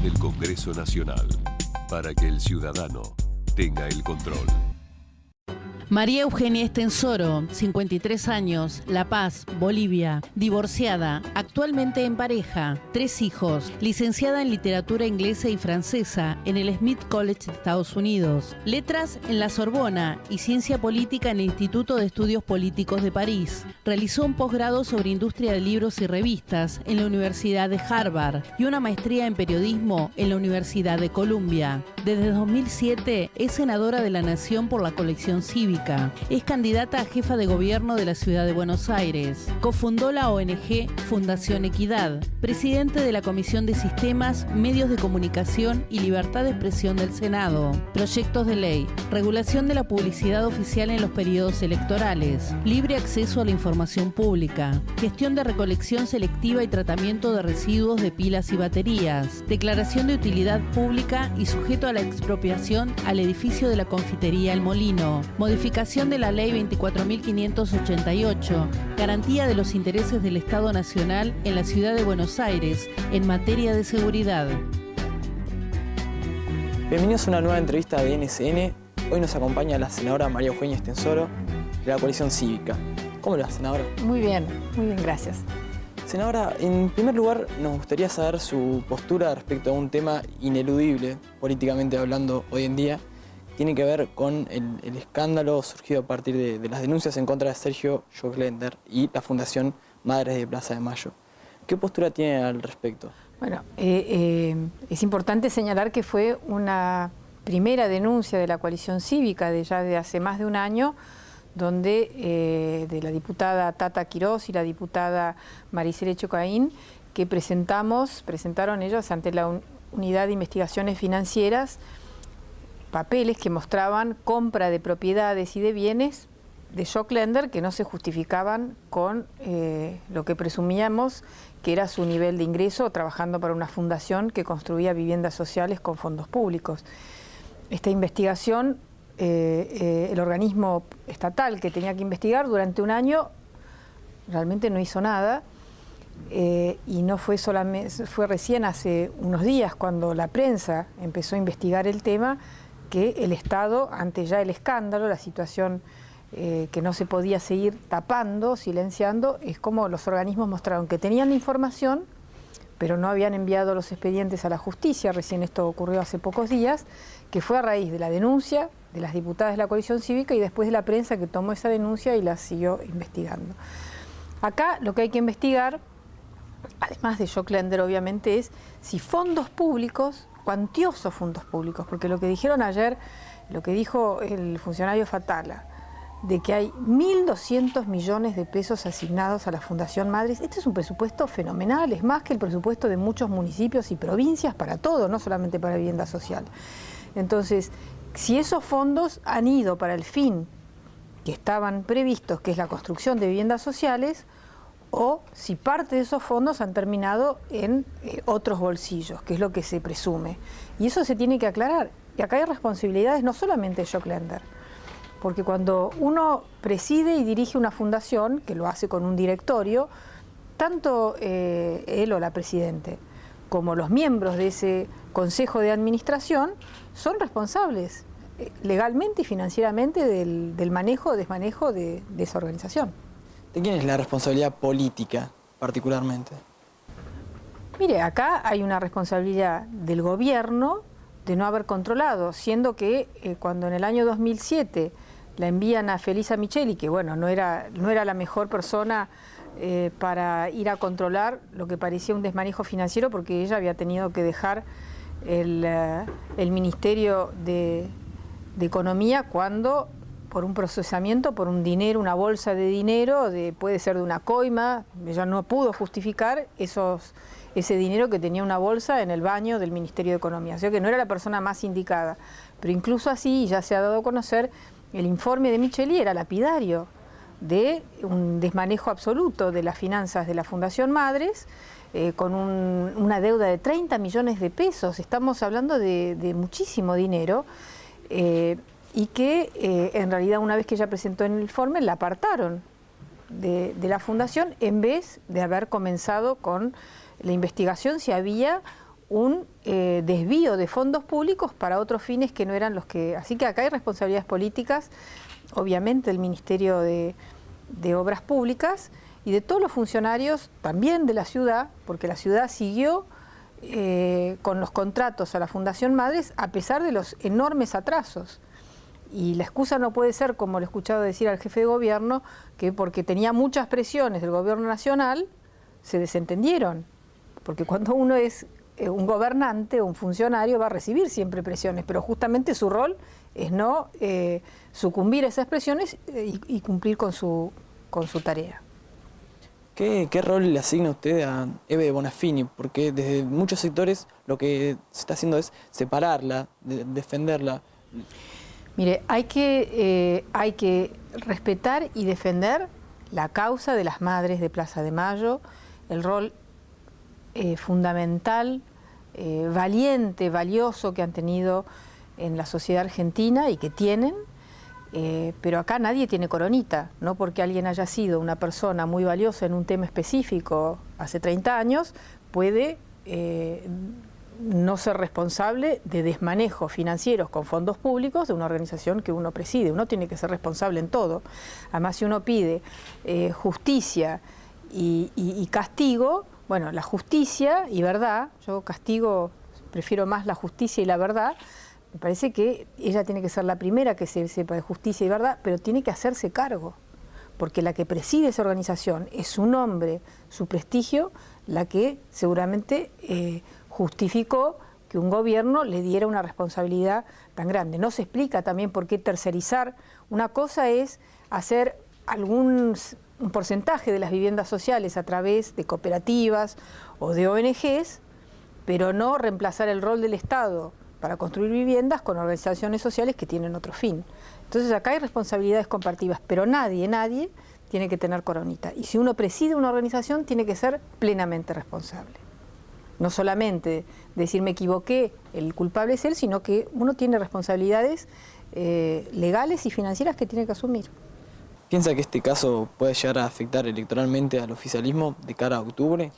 el Congreso Nacional, para que el ciudadano tenga el control. María Eugenia Estensoro, 53 años, La Paz, Bolivia, divorciada, actualmente en pareja, 3 hijos, licenciada en literatura inglesa y francesa en el Smith College de Estados Unidos, letras en la Sorbona y ciencia política en el Instituto de Estudios Políticos de París. Realizó un posgrado sobre industria de libros y revistas en la Universidad de Harvard y una maestría en periodismo en la Universidad de Columbia. Desde 2007 es senadora de la Nación por la colección cívica. Es candidata a jefa de gobierno de la ciudad de Buenos Aires. Cofundó la ONG Fundación Equidad. Presidente de la Comisión de Sistemas, Medios de Comunicación y Libertad de Expresión del Senado. Proyectos de ley. Regulación de la publicidad oficial en los periodos electorales. Libre acceso a la información pública. Gestión de recolección selectiva y tratamiento de residuos de pilas y baterías. Declaración de utilidad pública y sujeto a la expropiación al edificio de la confitería El Molino. Modificación de la Ley 24.588, garantía de los intereses del Estado Nacional en la ciudad de Buenos Aires en materia de seguridad. Bienvenidos a una nueva entrevista de NSN. Hoy nos acompaña la senadora María Eugenia Estensoro de la coalición cívica. ¿Cómo le va, senadora? Muy bien, gracias. Senadora, en primer lugar nos gustaría saber su postura respecto a un tema ineludible, políticamente hablando hoy en día. Tiene que ver con el escándalo surgido a partir de las denuncias en contra de Sergio Joclender y la Fundación Madres de Plaza de Mayo. ¿Qué postura tiene al respecto? Bueno, es importante señalar que fue una primera denuncia de la coalición cívica de hace más de un año, donde de la diputada Tata Quirós y la diputada Maricela Chocaín, que presentaron ellos ante la Unidad de Investigaciones Financieras papeles que mostraban compra de propiedades y de bienes de Joclender que no se justificaban con lo que presumíamos que era su nivel de ingreso trabajando para una fundación que construía viviendas sociales con fondos públicos. Esta investigación, el organismo estatal que tenía que investigar durante un año realmente no hizo nada. Y no fue solamente, fue recién hace unos días cuando la prensa empezó a investigar el tema que el Estado, ante ya el escándalo, la situación que no se podía seguir tapando, silenciando, es como los organismos mostraron que tenían la información, pero no habían enviado los expedientes a la justicia. Recién esto ocurrió hace pocos días, que fue a raíz de la denuncia de las diputadas de la coalición cívica y después de la prensa que tomó esa denuncia y la siguió investigando. Acá lo que hay que investigar, además de Joclender obviamente, es si fondos públicos, cuantiosos fondos públicos, porque lo que dijeron ayer, lo que dijo el funcionario Fatala, de que hay 1.200 millones de pesos asignados a la Fundación Madres, este es un presupuesto fenomenal, es más que el presupuesto de muchos municipios y provincias para todo, no solamente para vivienda social. Entonces, si esos fondos han ido para el fin que estaban previstos, que es la construcción de viviendas sociales, o si parte de esos fondos han terminado en otros bolsillos, que es lo que se presume. Y eso se tiene que aclarar. Y acá hay responsabilidades no solamente de Joclender, porque cuando uno preside y dirige una fundación, que lo hace con un directorio, tanto él o la presidente como los miembros de ese consejo de administración son responsables legalmente y financieramente del manejo o desmanejo de esa organización. ¿De quién es la responsabilidad política particularmente? Mire, acá hay una responsabilidad del gobierno de no haber controlado, siendo que cuando en el año 2007 la envían a Felisa Micheli, que bueno, no era la mejor persona para ir a controlar lo que parecía un desmanejo financiero, porque ella había tenido que dejar el Ministerio de Economía cuando, por un procesamiento, por un dinero, una bolsa de dinero, puede ser de una coima, ella no pudo justificar ese dinero que tenía una bolsa en el baño del Ministerio de Economía. O sea que no era la persona más indicada. Pero incluso así, ya se ha dado a conocer, el informe de Micheli era lapidario de un desmanejo absoluto de las finanzas de la Fundación Madres, con una deuda de 30 millones de pesos. Estamos hablando de muchísimo dinero. Y que en realidad una vez que ella presentó el informe la apartaron de la fundación en vez de haber comenzado con la investigación si había un desvío de fondos públicos para otros fines que no eran los que... Así que acá hay responsabilidades políticas, obviamente del Ministerio de Obras Públicas y de todos los funcionarios también de la ciudad, porque la ciudad siguió con los contratos a la Fundación Madres a pesar de los enormes atrasos. Y la excusa no puede ser, como le he escuchado decir al jefe de gobierno, que porque tenía muchas presiones del gobierno nacional, se desentendieron. Porque cuando uno es un gobernante o un funcionario va a recibir siempre presiones, pero justamente su rol es no sucumbir a esas presiones y cumplir con su tarea. ¿Qué rol le asigna usted a Eve de Bonafini? Porque desde muchos sectores lo que se está haciendo es separarla, defenderla. Mire, hay que respetar y defender la causa de las madres de Plaza de Mayo, el rol fundamental, valiente, valioso que han tenido en la sociedad argentina y que tienen, pero acá nadie tiene coronita, no porque alguien haya sido una persona muy valiosa en un tema específico hace 30 años, puede no ser responsable de desmanejos financieros con fondos públicos de una organización que uno preside. Uno tiene que ser responsable en todo. Además, si uno pide justicia y castigo, bueno, la justicia y verdad, yo castigo, prefiero más la justicia y la verdad, me parece que ella tiene que ser la primera que se sepa de justicia y verdad, pero tiene que hacerse cargo, porque la que preside esa organización es su nombre, su prestigio, la que seguramente justificó que un gobierno le diera una responsabilidad tan grande. No se explica también por qué tercerizar. Una cosa es hacer un porcentaje de las viviendas sociales a través de cooperativas o de ONGs, pero no reemplazar el rol del Estado para construir viviendas con organizaciones sociales que tienen otro fin. Entonces acá hay responsabilidades compartidas, pero nadie tiene que tener coronita. Y si uno preside una organización, tiene que ser plenamente responsable. No solamente decir me equivoqué, el culpable es él, sino que uno tiene responsabilidades legales y financieras que tiene que asumir. ¿Piensa que este caso puede llegar a afectar electoralmente al oficialismo de cara a octubre?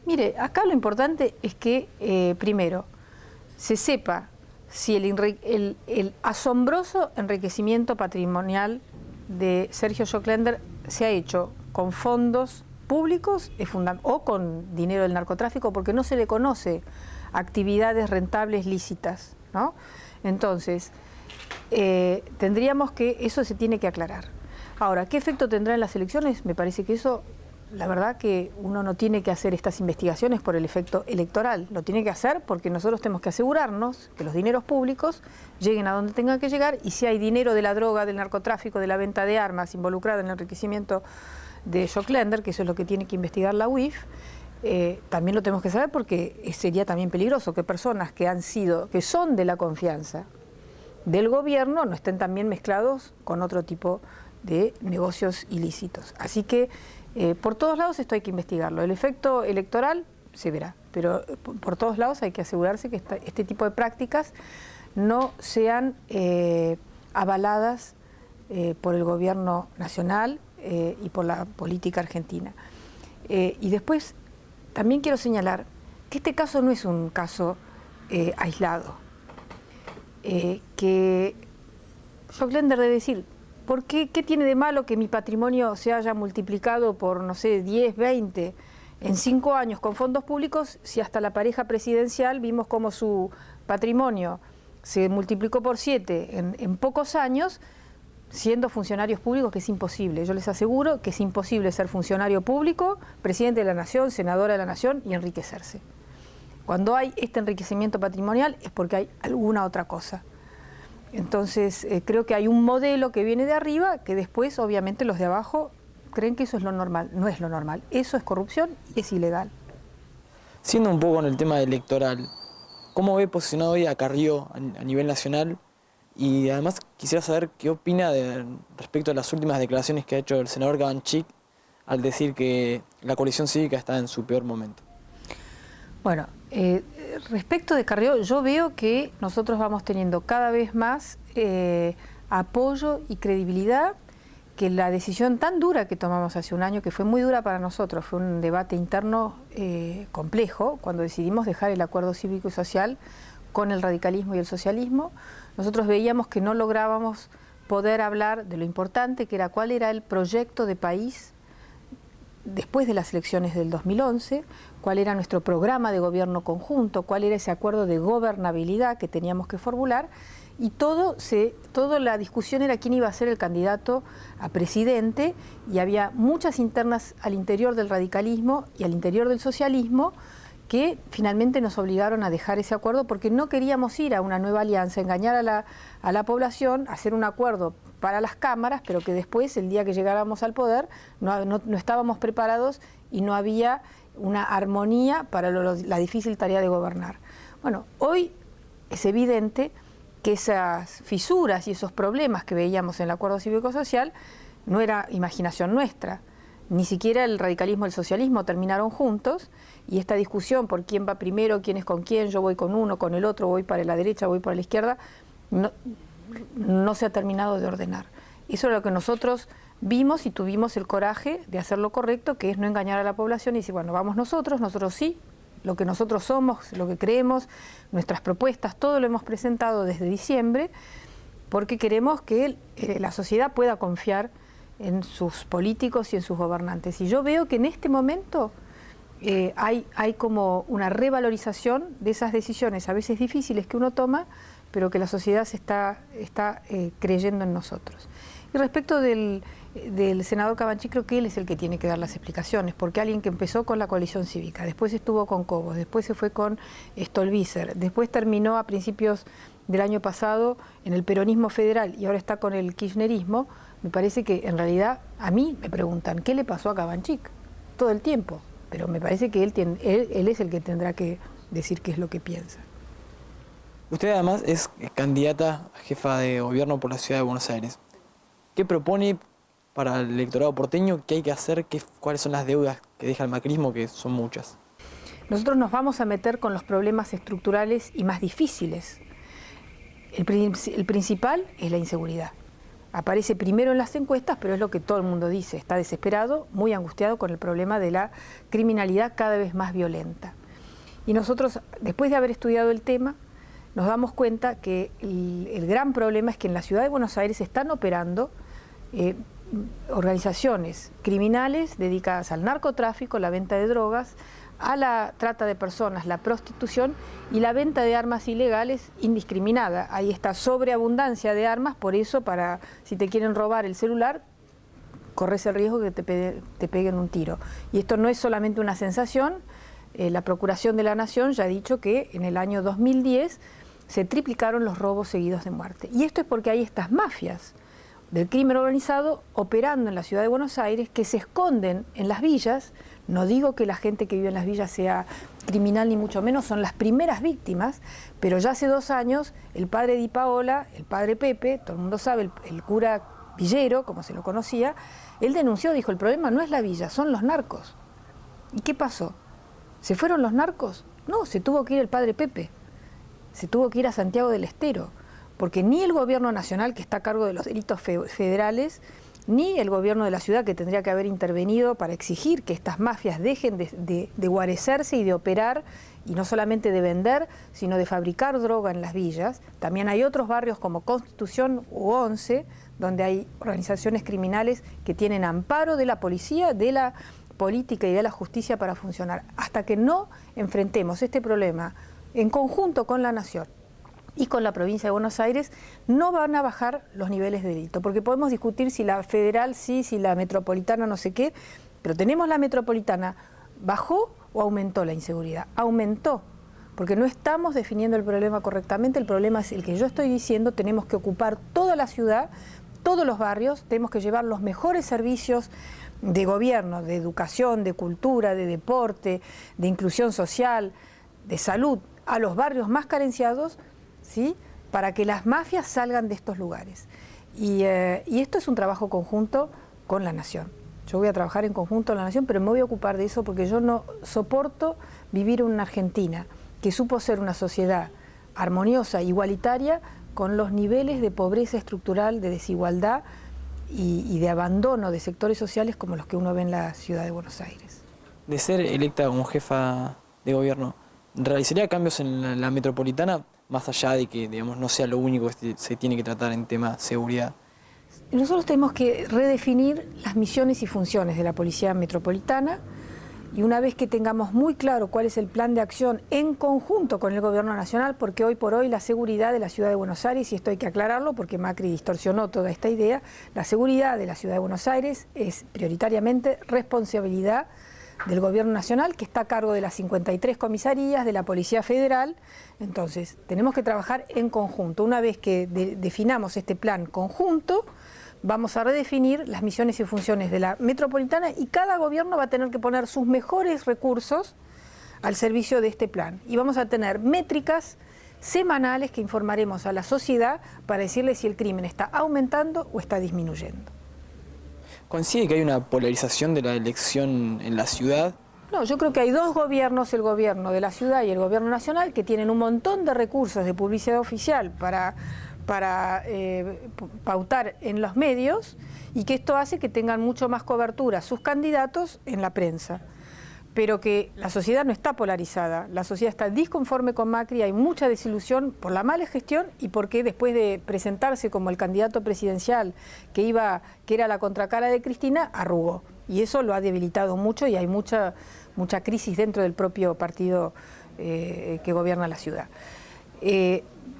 Mire, acá lo importante es que, primero, se sepa si el asombroso enriquecimiento patrimonial de Sergio Joclender se ha hecho con fondos públicos o con dinero del narcotráfico, porque no se le conoce actividades rentables lícitas, ¿no? Entonces, tendríamos que, eso se tiene que aclarar. Ahora, ¿qué efecto tendrá en las elecciones? Me parece que eso, la verdad que uno no tiene que hacer estas investigaciones por el efecto electoral, lo tiene que hacer porque nosotros tenemos que asegurarnos que los dineros públicos lleguen a donde tengan que llegar, y si hay dinero de la droga, del narcotráfico, de la venta de armas involucrado en el enriquecimiento de Joclender, que eso es lo que tiene que investigar la UIF, también lo tenemos que saber porque sería también peligroso que personas que son de la confianza del gobierno no estén también mezclados con otro tipo de negocios ilícitos. Así que por todos lados esto hay que investigarlo. El efecto electoral se verá, pero por todos lados hay que asegurarse que este tipo de prácticas no sean avaladas por el gobierno nacional y por la política argentina. Y después también quiero señalar que este caso no es un caso aislado, que Joclender debe decir, ¿por qué? ¿Qué tiene de malo que mi patrimonio se haya multiplicado por, no sé, 10, 20 en 5 años con fondos públicos, si hasta la pareja presidencial vimos cómo su patrimonio se multiplicó por 7 en pocos años, siendo funcionarios públicos, que es imposible? Yo les aseguro que es imposible ser funcionario público, presidente de la Nación, senadora de la Nación y enriquecerse. Cuando hay este enriquecimiento patrimonial es porque hay alguna otra cosa. Entonces creo que hay un modelo que viene de arriba que después obviamente los de abajo creen que eso es lo normal. No es lo normal, eso es corrupción y es ilegal. Siendo un poco en el tema electoral, ¿cómo ve posicionado hoy a Carrió a nivel nacional? Y además quisiera saber qué opina respecto a las últimas declaraciones que ha hecho el senador Cabanchik al decir que la coalición cívica está en su peor momento. Bueno, respecto de Carrió, yo veo que nosotros vamos teniendo cada vez más apoyo y credibilidad que la decisión tan dura que tomamos hace un año, que fue muy dura para nosotros, fue un debate interno complejo, cuando decidimos dejar el acuerdo cívico y social con el radicalismo y el socialismo, nosotros veíamos que no lográbamos poder hablar de lo importante que era cuál era el proyecto de país después de las elecciones del 2011, cuál era nuestro programa de gobierno conjunto, cuál era ese acuerdo de gobernabilidad que teníamos que formular, y toda la discusión era quién iba a ser el candidato a presidente, y había muchas internas al interior del radicalismo y al interior del socialismo que finalmente nos obligaron a dejar ese acuerdo porque no queríamos ir a una nueva alianza, engañar a la población, hacer un acuerdo para las cámaras, pero que después, el día que llegáramos al poder, no estábamos preparados y no había una armonía para la difícil tarea de gobernar. Bueno, hoy es evidente que esas fisuras y esos problemas que veíamos en el acuerdo cívico-social no era imaginación nuestra. Ni siquiera el radicalismo y el socialismo terminaron juntos, y esta discusión por quién va primero, quién es con quién, yo voy con uno, con el otro, voy para la derecha, voy para la izquierda, no se ha terminado de ordenar. Eso es lo que nosotros vimos y tuvimos el coraje de hacer lo correcto, que es no engañar a la población y decir, bueno, vamos nosotros sí, lo que nosotros somos, lo que creemos, nuestras propuestas, todo lo hemos presentado desde diciembre, porque queremos que la sociedad pueda confiar en sus políticos y en sus gobernantes. Y yo veo que en este momento hay como una revalorización de esas decisiones, a veces difíciles que uno toma, pero que la sociedad se está creyendo en nosotros. Y respecto del senador Cabanchik, creo que él es el que tiene que dar las explicaciones, porque alguien que empezó con la coalición cívica, después estuvo con Cobos, después se fue con Stolbizer, después terminó a principios del año pasado en el peronismo federal y ahora está con el kirchnerismo, me parece que en realidad a mí me preguntan, ¿qué le pasó a Cabanchik? Todo el tiempo, pero me parece que él es el que tendrá que decir qué es lo que piensa. Usted además es candidata a jefa de gobierno por la ciudad de Buenos Aires. ¿Qué propone para el electorado porteño? ¿Qué hay que hacer? ¿Cuáles son las deudas que deja el macrismo, que son muchas? Nosotros nos vamos a meter con los problemas estructurales y más difíciles. El principal es la inseguridad. Aparece primero en las encuestas, pero es lo que todo el mundo dice. Está desesperado, muy angustiado con el problema de la criminalidad cada vez más violenta. Y nosotros, después de haber estudiado el tema, nos damos cuenta que el gran problema es que en la ciudad de Buenos Aires están operando organizaciones criminales dedicadas al narcotráfico, la venta de drogas, a la trata de personas, la prostitución y la venta de armas ilegales indiscriminada. Ahí está sobreabundancia de armas, por eso si te quieren robar el celular, corres el riesgo que te peguen un tiro. Y esto no es solamente una sensación, la Procuración de la Nación ya ha dicho que en el año 2010 se triplicaron los robos seguidos de muerte. Y esto es porque hay estas mafias del crimen organizado operando en la ciudad de Buenos Aires que se esconden en las villas. No digo que la gente que vive en las villas sea criminal ni mucho menos, son las primeras víctimas, pero ya hace 2 años el padre Di Paola, el padre Pepe, todo el mundo sabe, el cura Villero, como se lo conocía, él denunció, dijo, el problema no es la villa, son los narcos. ¿Y qué pasó? ¿Se fueron los narcos? No, se tuvo que ir el padre Pepe, se tuvo que ir a Santiago del Estero, porque ni el gobierno nacional, que está a cargo de los delitos federales, ni el gobierno de la ciudad, que tendría que haber intervenido para exigir que estas mafias dejen de guarecerse y de operar, y no solamente de vender, sino de fabricar droga en las villas. También hay otros barrios como Constitución u 11, donde hay organizaciones criminales que tienen amparo de la policía, de la política y de la justicia para funcionar. Hasta que no enfrentemos este problema en conjunto con la Nación y con la provincia de Buenos Aires, no van a bajar los niveles de delito, porque podemos discutir si la federal sí, si la metropolitana no sé qué, pero tenemos la metropolitana, ¿bajó o aumentó la inseguridad? Aumentó, porque no estamos definiendo el problema correctamente. El problema es el que yo estoy diciendo, tenemos que ocupar toda la ciudad, todos los barrios, tenemos que llevar los mejores servicios de gobierno, de educación, de cultura, de deporte, de inclusión social, de salud, a los barrios más carenciados, ¿sí?, para que las mafias salgan de estos lugares. Y esto es un trabajo conjunto con la Nación. Yo voy a trabajar en conjunto con la Nación, pero me voy a ocupar de eso porque yo no soporto vivir en una Argentina que supo ser una sociedad armoniosa, igualitaria, con los niveles de pobreza estructural, de desigualdad y de abandono de sectores sociales como los que uno ve en la ciudad de Buenos Aires. De ser electa como jefa de gobierno, ¿realizaría cambios en la metropolitana, más allá de que, digamos, no sea lo único que se tiene que tratar en tema seguridad? Nosotros tenemos que redefinir las misiones y funciones de la Policía Metropolitana, y una vez que tengamos muy claro cuál es el plan de acción en conjunto con el Gobierno Nacional, porque hoy por hoy la seguridad de la Ciudad de Buenos Aires, y esto hay que aclararlo porque Macri distorsionó toda esta idea, la seguridad de la Ciudad de Buenos Aires es prioritariamente responsabilidad del Gobierno Nacional, que está a cargo de las 53 comisarías de la Policía Federal. Entonces, tenemos que trabajar en conjunto. Una vez que definamos este plan conjunto, vamos a redefinir las misiones y funciones de la metropolitana, y cada gobierno va a tener que poner sus mejores recursos al servicio de este plan. Y vamos a tener métricas semanales que informaremos a la sociedad para decirle si el crimen está aumentando o está disminuyendo. ¿Coincide que hay una polarización de la elección en la ciudad? No, yo creo que hay dos gobiernos, el gobierno de la ciudad y el gobierno nacional, que tienen un montón de recursos de publicidad oficial para pautar en los medios, y que esto hace que tengan mucho más cobertura sus candidatos en la prensa. Pero que la sociedad no está polarizada, la sociedad está disconforme con Macri, hay mucha desilusión por la mala gestión y porque después de presentarse como el candidato presidencial que era la contracara de Cristina, arrugó. Y eso lo ha debilitado mucho, y hay mucha crisis dentro del propio partido que gobierna la ciudad.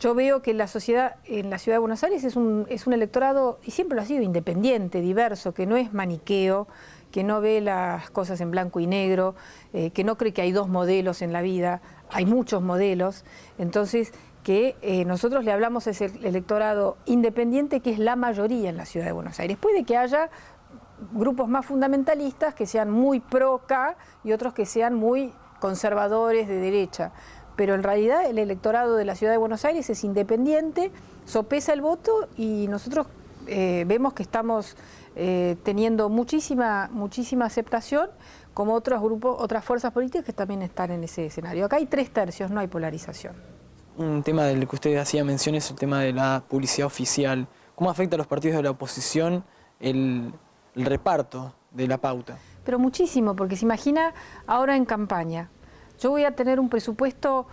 Yo veo que la sociedad en la Ciudad de Buenos Aires es un electorado, y siempre lo ha sido, independiente, diverso, que no es maniqueo, que no ve las cosas en blanco y negro, que no cree que hay dos modelos en la vida, hay muchos modelos. Entonces, que nosotros le hablamos a ese electorado independiente, que es la mayoría en la Ciudad de Buenos Aires. Puede que haya grupos más fundamentalistas que sean muy pro-K y otros que sean muy conservadores de derecha, pero en realidad el electorado de la Ciudad de Buenos Aires es independiente, sopesa el voto, y nosotros vemos que estamos teniendo muchísima aceptación, como otros grupos, otras fuerzas políticas que también están en ese escenario. Acá hay 3/3, no hay polarización. Un tema del que usted hacía mención es el tema de la publicidad oficial. ¿Cómo afecta a los partidos de la oposición el reparto de la pauta? Pero muchísimo, porque se imagina ahora en campaña. Yo voy a tener un presupuesto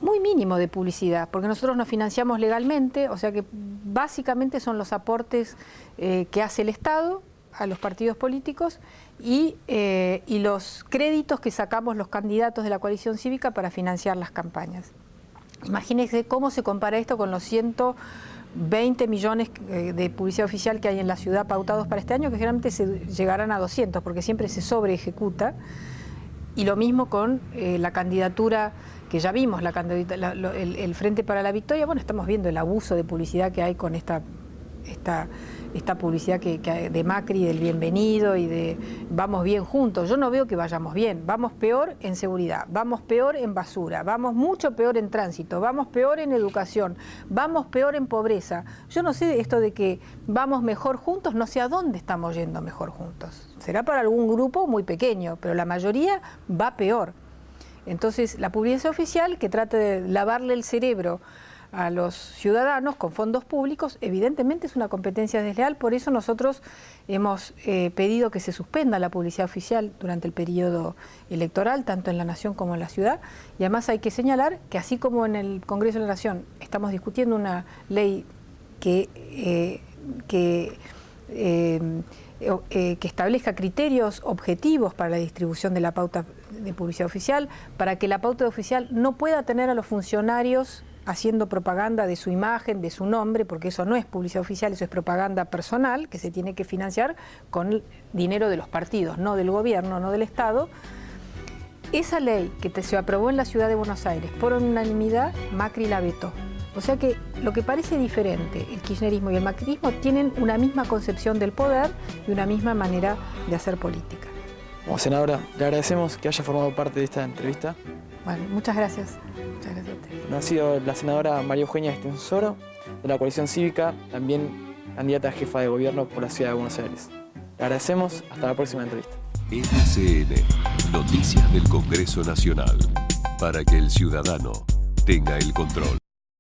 muy mínimo de publicidad, porque nosotros nos financiamos legalmente, o sea que básicamente son los aportes que hace el Estado a los partidos políticos y los créditos que sacamos los candidatos de la coalición cívica para financiar las campañas. Imagínense cómo se compara esto con los 120 millones de publicidad oficial que hay en la ciudad pautados para este año, que generalmente se llegarán a 200, porque siempre se sobre ejecuta. Y lo mismo con la candidatura que ya vimos, el Frente para la Victoria. Bueno, estamos viendo el abuso de publicidad que hay con esta publicidad que de Macri, del bienvenido y de vamos bien juntos. Yo no veo que vayamos bien, vamos peor en seguridad, vamos peor en basura, vamos mucho peor en tránsito, vamos peor en educación, vamos peor en pobreza. Yo no sé esto de que vamos mejor juntos, no sé a dónde estamos yendo mejor juntos. Será para algún grupo muy pequeño, pero la mayoría va peor. Entonces, la publicidad oficial, que trata de lavarle el cerebro a los ciudadanos con fondos públicos, evidentemente es una competencia desleal. Por eso nosotros hemos pedido que se suspenda la publicidad oficial durante el periodo electoral, tanto en la Nación como en la ciudad. Y además hay que señalar que, así como en el Congreso de la Nación estamos discutiendo una ley que establezca criterios objetivos para la distribución de la pauta de publicidad oficial, para que la pauta oficial no pueda tener a los funcionarios haciendo propaganda de su imagen, de su nombre, porque eso no es publicidad oficial, eso es propaganda personal que se tiene que financiar con el dinero de los partidos, no del gobierno, no del Estado. Esa ley que se aprobó en la Ciudad de Buenos Aires por unanimidad, Macri la vetó. O sea que lo que parece diferente, el kirchnerismo y el macrismo tienen una misma concepción del poder y una misma manera de hacer política. Como senadora, le agradecemos que haya formado parte de esta entrevista. Bueno, muchas gracias. Muchas gracias a usted. Ha sido la senadora María Eugenia Estensoro, de la coalición cívica, también candidata a jefa de gobierno por la Ciudad de Buenos Aires. Le agradecemos, hasta la próxima entrevista. NCN, Noticias del Congreso Nacional, para que el ciudadano tenga el control.